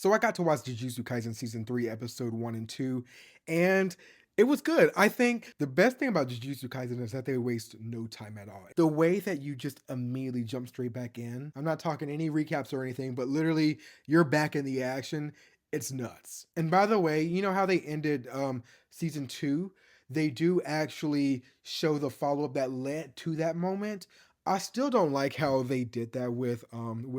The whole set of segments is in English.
So I got to watch Jujutsu Kaisen season 3, episode 1 and 2, and it was good. I think the best thing about Jujutsu Kaisen is that they waste no time at all. The way that you just immediately jump straight back in. I'm not talking any recaps or anything, but literally you're back in the action. It's nuts. And by the way, you know how they ended season 2? They do actually show the follow-up that led to that moment. I still don't like how they did that with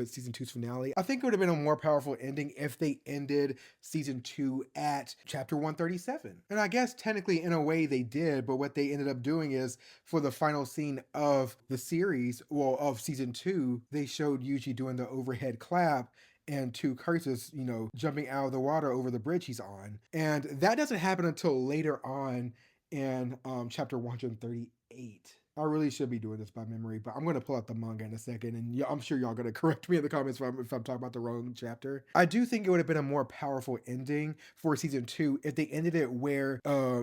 season two's finale. I think it would have been a more powerful ending if they ended season two at chapter 137. And I guess technically in a way they did, but what they ended up doing is for the final scene of the series, well, of season two, they showed Yuji doing the overhead clap and two curses, jumping out of the water over the bridge he's on. And that doesn't happen until later on in chapter 138. I really should be doing this by memory, but I'm going to pull out the manga in a second, and I'm sure y'all going to correct me in the comments if I'm talking about the wrong chapter. I do think it would have been a more powerful ending for season two if they ended it where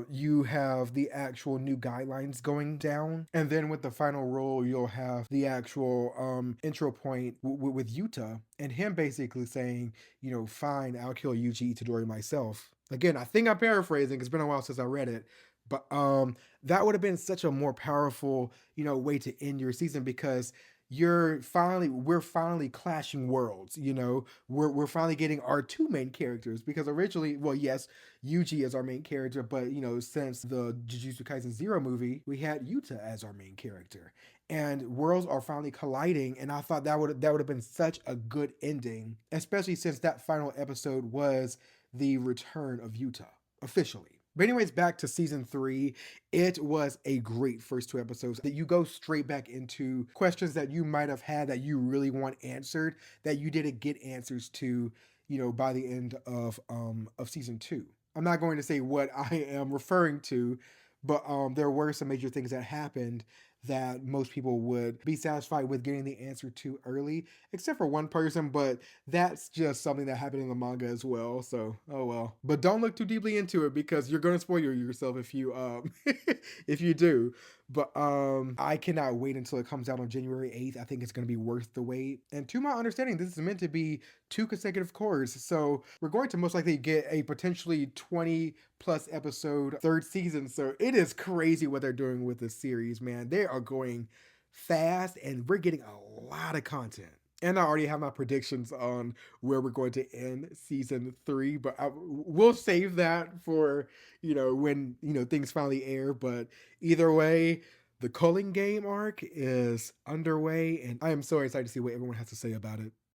you have the actual new guidelines going down, and then with the final rule, you'll have the actual intro point with Yuta, and him basically saying, fine, I'll kill Yuji Itadori myself. Again, I think I'm paraphrasing. It's been a while since I read it, but that would have been such a more powerful, way to end your season because we're finally clashing worlds, we're finally getting our two main characters because originally, well, yes, Yuji is our main character, but since the Jujutsu Kaisen Zero movie, we had Yuta as our main character. And worlds are finally colliding, and I thought that would have been such a good ending, especially since that final episode was the return of Yuta officially. But anyways, back to season three. It was a great first two episodes that you go straight back into questions that you might have had that you really want answered that you didn't get answers to, by the end of season two. I'm not going to say what I am referring to, but there were some major things that happened that most people would be satisfied with getting the answer to early, except for one person, but that's just something that happened in the manga as well. So, oh well. But don't look too deeply into it because you're gonna spoil yourself if you if you do. But I cannot wait until it comes out on January 8th. I think it's gonna be worth the wait. And to my understanding, this is meant to be two consecutive cours. So we're going to most likely get a potentially 20 plus episode third season. So it is crazy what they're doing with this series, man. They are going fast and we're getting a lot of content. And I already have my predictions on where we're going to end season three, but we'll save that for, when, things finally air. But either way, the Culling Game arc is underway, and I am so excited to see what everyone has to say about it.